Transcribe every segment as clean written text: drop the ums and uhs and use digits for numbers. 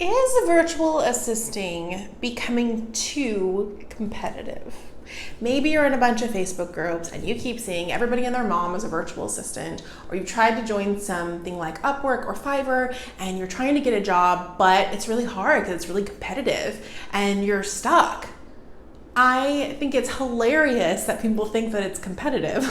Is virtual assisting becoming too competitive? Maybe you're in a bunch of Facebook groups and you keep seeing everybody and their mom as a virtual assistant, or you've tried to join something like Upwork or Fiverr and you're trying to get a job, but it's really hard because it's really competitive and you're stuck. I think it's hilarious that people think that it's competitive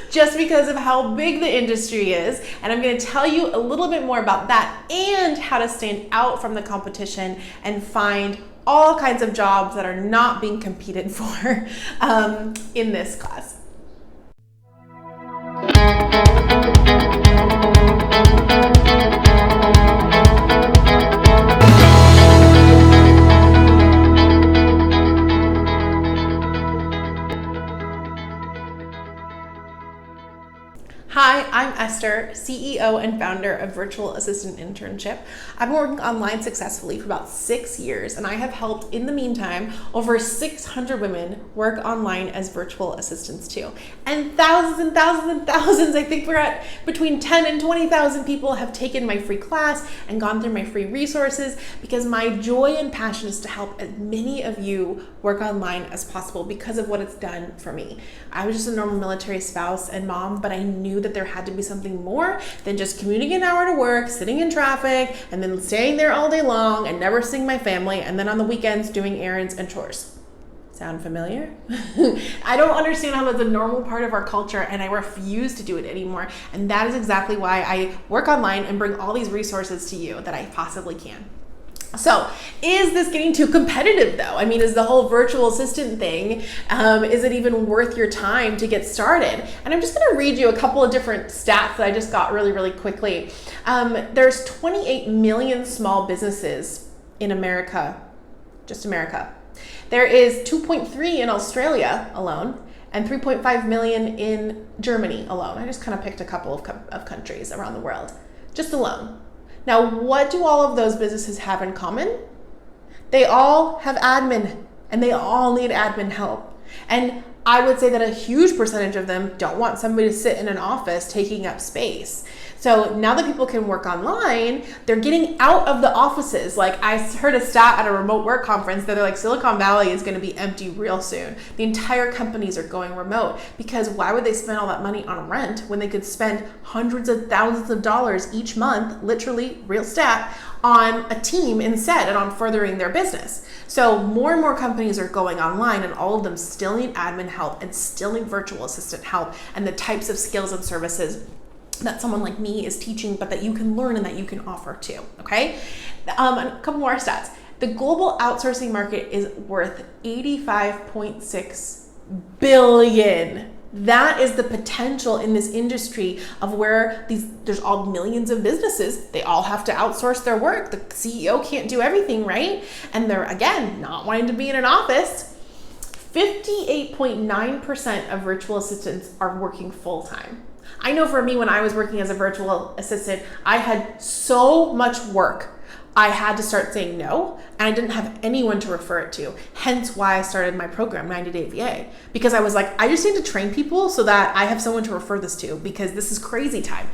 just because of how big the industry is. And I'm going to tell you a little bit more about that and how to stand out from the competition and find all kinds of jobs that are not being competed for in this class. Hi, I'm Esther, CEO and founder of Virtual Assistant Internship. I've been working online successfully for about 6 years, and I have helped, in the meantime, over 600 women work online as virtual assistants too. And thousands, I think we're at between 10 and 20,000 people have taken my free class and gone through my free resources because my joy and passion is to help as many of you work online as possible because of what it's done for me. I was just a normal military spouse and mom, but I knew that there had to be something more than just commuting an hour to work, sitting in traffic, and then staying there all day long and never seeing my family, and then on the weekends doing errands and chores. Sound familiar? I don't understand how that's a normal part of our culture, and I refuse to do it anymore. And that is exactly why I work online and bring all these resources to you that I possibly can. So, is this getting too competitive though? I mean, is the whole virtual assistant thing, is it even worth your time to get started? And I'm just gonna read you a couple of different stats that I just got really quickly. There's 28 million small businesses in America, just America. There is 2.3 in Australia alone, and 3.5 million in Germany alone. I just kind of picked a couple of countries around the world, just alone. Now, what do all of those businesses have in common? They all have admin, and they all need admin help. And I would say that a huge percentage of them don't want somebody to sit in an office taking up space. So now that people can work online, they're getting out of the offices. Like I heard a stat at a remote work conference that they're like Silicon Valley is going to be empty real soon. The entire companies are going remote because why would they spend all that money on rent when they could spend hundreds of thousands of dollars each month, literally real stat, on a team instead and on furthering their business. So more and more companies are going online, and all of them still need admin help and still need virtual assistant help and the types of skills and services that someone like me is teaching, but that you can learn and that you can offer too, okay? A couple more stats. The global outsourcing market is worth $85.6 billion. That is the potential in this industry of where there's all millions of businesses. They all have to outsource their work. The CEO can't do everything, right? And they're, again, not wanting to be in an office. 58.9% of virtual assistants are working full-time. I know for me, when I was working as a virtual assistant, I had so much work. I had to start saying no, and I didn't have anyone to refer it to. Hence why I started my program, 90 Day VA, because I was like, I just need to train people so that I have someone to refer this to, because this is crazy time.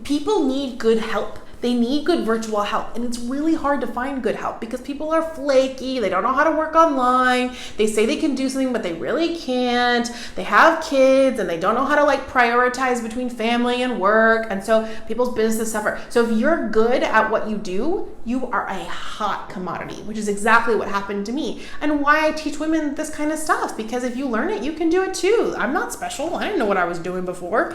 People need good help. They need good virtual help, and it's really hard to find good help because people are flaky. They don't know how to work online. They say they can do something, but they really can't. They have kids, and they don't know how to prioritize between family and work, and so people's businesses suffer. So if you're good at what you do, you are a hot commodity, which is exactly what happened to me and why I teach women this kind of stuff, because if you learn it, you can do it too. I'm not special. I didn't know what I was doing before.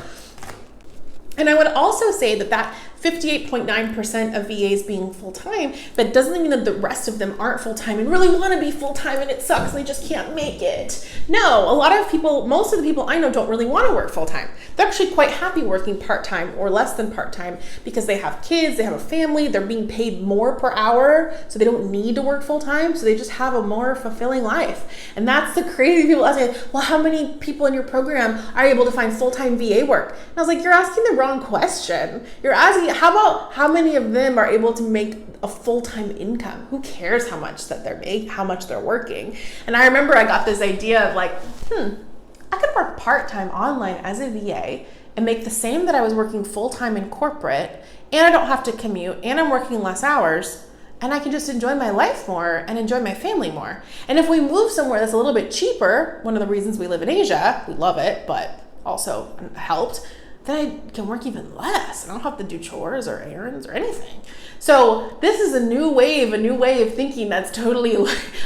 And I would also say that 58.9% of VAs being full-time, that doesn't mean that the rest of them aren't full-time and really want to be full-time and it sucks and they just can't make it. No, a lot of people, most of the people I know don't really want to work full-time. They're actually quite happy working part-time or less than part-time because they have kids, they have a family, they're being paid more per hour, so they don't need to work full-time, so they just have a more fulfilling life. And that's the crazy people asking, well, how many people in your program are able to find full-time VA work? And I was like, you're asking the wrong question. You're asking, how about how many of them are able to make a full-time income? Who cares how much that they're making, how much they're working? And I remember I got this idea of I could work part-time online as a VA and make the same that I was working full-time in corporate, and I don't have to commute, and I'm working less hours, and I can just enjoy my life more and enjoy my family more. And if we move somewhere that's a little bit cheaper, one of the reasons we live in Asia, we love it, but also helped, then I can work even less. I don't have to do chores or errands or anything. So this is a new way of thinking that's totally,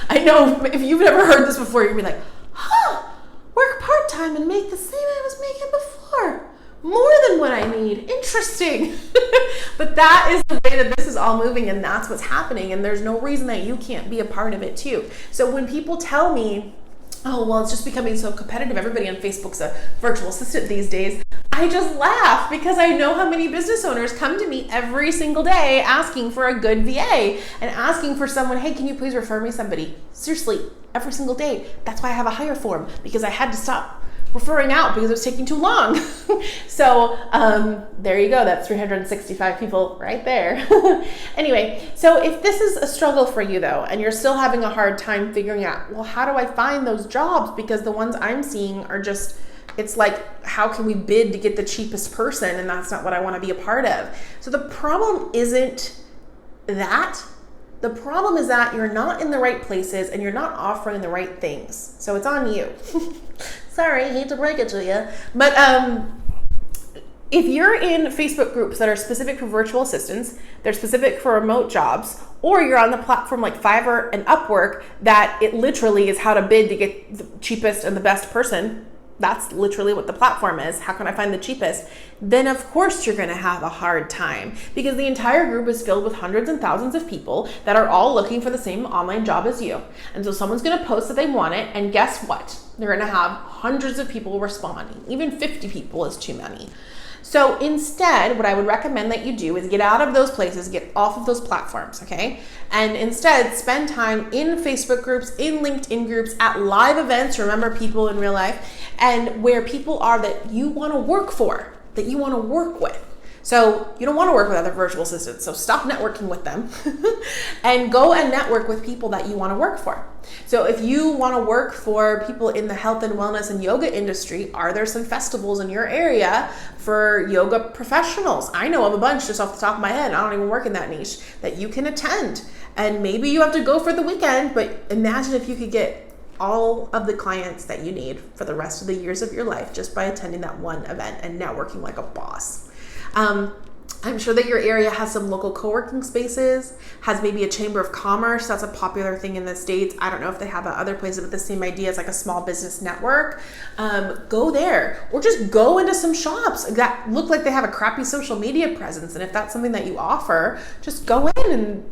I know if you've never heard this before, you'd be like, work part-time and make the same I was making before. More than what I need. Interesting. But that is the way that this is all moving, and that's what's happening. And there's no reason that you can't be a part of it too. So when people tell me, oh, well, it's just becoming so competitive, everybody on Facebook's a virtual assistant these days, I just laugh because I know how many business owners come to me every single day asking for a good VA and asking for someone, hey, can you please refer me somebody? Seriously, every single day. That's why I have a hire form, because I had to stop referring out because it was taking too long. So there you go. That's 365 people right there. Anyway, so if this is a struggle for you though, and you're still having a hard time figuring out, well, how do I find those jobs? Because the ones I'm seeing are just, it's like, how can we bid to get the cheapest person? And that's not what I want to be a part of. So the problem isn't that. The problem is that you're not in the right places and you're not offering the right things. So it's on you. Sorry, hate to break it to you. But if you're in Facebook groups that are specific for virtual assistants, they're specific for remote jobs, or you're on the platform like Fiverr and Upwork that it literally is how to bid to get the cheapest and the best person, that's literally what the platform is. How can I find the cheapest? Then of course you're gonna have a hard time, because the entire group is filled with hundreds and thousands of people that are all looking for the same online job as you. And so someone's gonna post that they want it, and guess what? They're gonna have hundreds of people responding. Even 50 people is too many. So instead, what I would recommend that you do is get out of those places, get off of those platforms, okay? And instead spend time in Facebook groups, in LinkedIn groups, at live events, remember people in real life, and where people are that you wanna work for, that you wanna work with. So you don't want to work with other virtual assistants, so stop networking with them and go and network with people that you want to work for. So if you want to work for people in the health and wellness and yoga industry, are there some festivals in your area for yoga professionals? I know of a bunch just off the top of my head. I don't even work in that niche that you can attend. And maybe you have to go for the weekend, but imagine if you could get all of the clients that you need for the rest of the years of your life just by attending that one event and networking like a boss. I'm sure that your area has some local co-working spaces, has maybe a chamber of commerce. That's a popular thing in the States. I don't know if they have other places, but the same idea is like a small business network. Go there, or just go into some shops that look like they have a crappy social media presence. And if that's something that you offer, just go in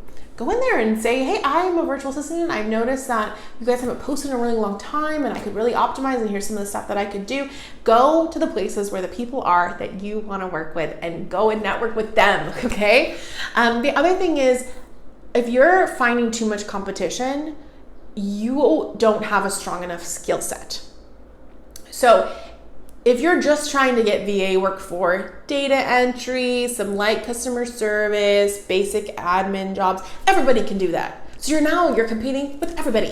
there and say, hey, I'm a virtual assistant, and I've noticed that you guys haven't posted in a really long time and I could really optimize, and here's some of the stuff that I could do. Go to the places where the people are that you want to work with and go and network with them, okay? The other thing is, if you're finding too much competition, you don't have a strong enough skill set. So if you're just trying to get VA work for data entry, some light customer service, basic admin jobs, everybody can do that. So you're competing with everybody.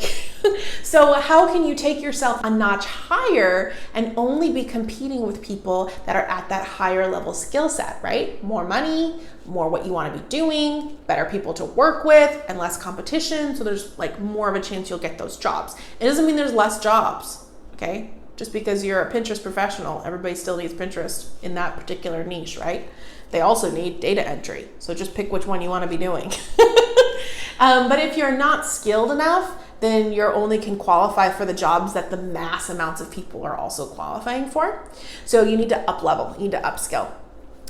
So how can you take yourself a notch higher and only be competing with people that are at that higher level skill set, right? More money, more what you want to be doing, better people to work with, and less competition. So there's like more of a chance you'll get those jobs. It doesn't mean there's less jobs, okay? Just because you're a Pinterest professional, everybody still needs Pinterest in that particular niche, right? They also need data entry. So just pick which one you want to be doing. But if you're not skilled enough, then you only can qualify for the jobs that the mass amounts of people are also qualifying for. So you need to up level, you need to upskill.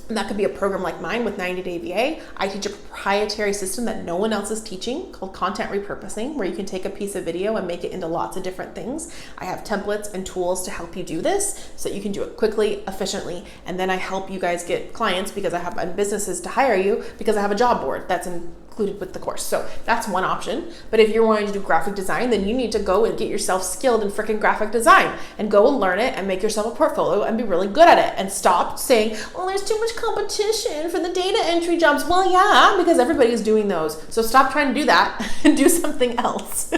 And that could be a program like mine with 90 Day VA. I teach a proprietary system that no one else is teaching called content repurposing, where you can take a piece of video and make it into lots of different things. I have templates and tools to help you do this so that you can do it quickly, efficiently, and then I help you guys get clients because I have businesses to hire you because I have a job board that's included with the course. So that's one option. But if you're wanting to do graphic design, then you need to go and get yourself skilled in freaking graphic design and go and learn it and make yourself a portfolio and be really good at it, and stop saying, well, there's too much competition for the data entry jobs. Well, yeah, because everybody's doing those. So stop trying to do that and do something else.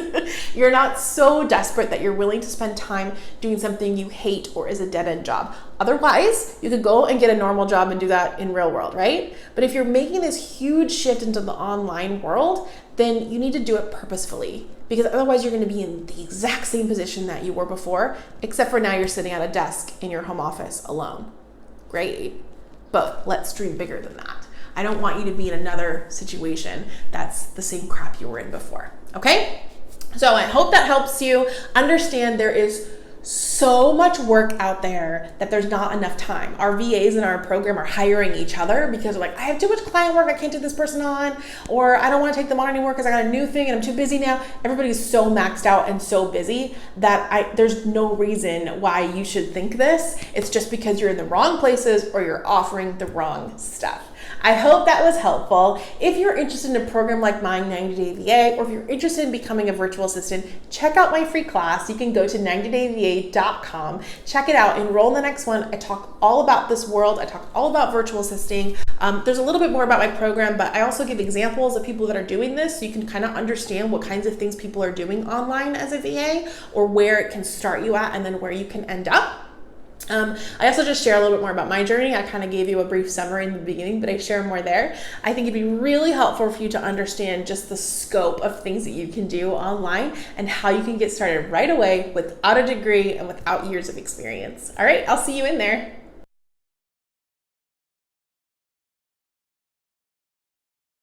You're not so desperate that you're willing to spend time doing something you hate or is a dead-end job. Otherwise, you could go and get a normal job and do that in real world, right? But if you're making this huge shift into the online online world, then you need to do it purposefully, because otherwise you're going to be in the exact same position that you were before, except for now you're sitting at a desk in your home office alone. Great, but let's dream bigger than that. I don't want you to be in another situation that's the same crap you were in before, okay? So I hope that helps you understand there is so much work out there that there's not enough time. Our VAs in our program are hiring each other because they're like, I have too much client work, I can't take this person on, or I don't want to take them on anymore because I got a new thing and I'm too busy now. Everybody's so maxed out and so busy that there's no reason why you should think this. It's just because you're in the wrong places or you're offering the wrong stuff. I hope that was helpful. If you're interested in a program like mine, 90 Day VA, or if you're interested in becoming a virtual assistant, check out my free class. You can go to 90dayva.com, check it out, enroll in the next one. I talk all about this world. I talk all about virtual assisting. There's a little bit more about my program, but I also give examples of people that are doing this so you can kind of understand what kinds of things people are doing online as a VA, or where it can start you at and then where you can end up. I also just share a little bit more about my journey. I kind of gave you a brief summary in the beginning, but I share more there. I think it'd be really helpful for you to understand just the scope of things that you can do online and how you can get started right away without a degree and without years of experience. All right, I'll see you in there.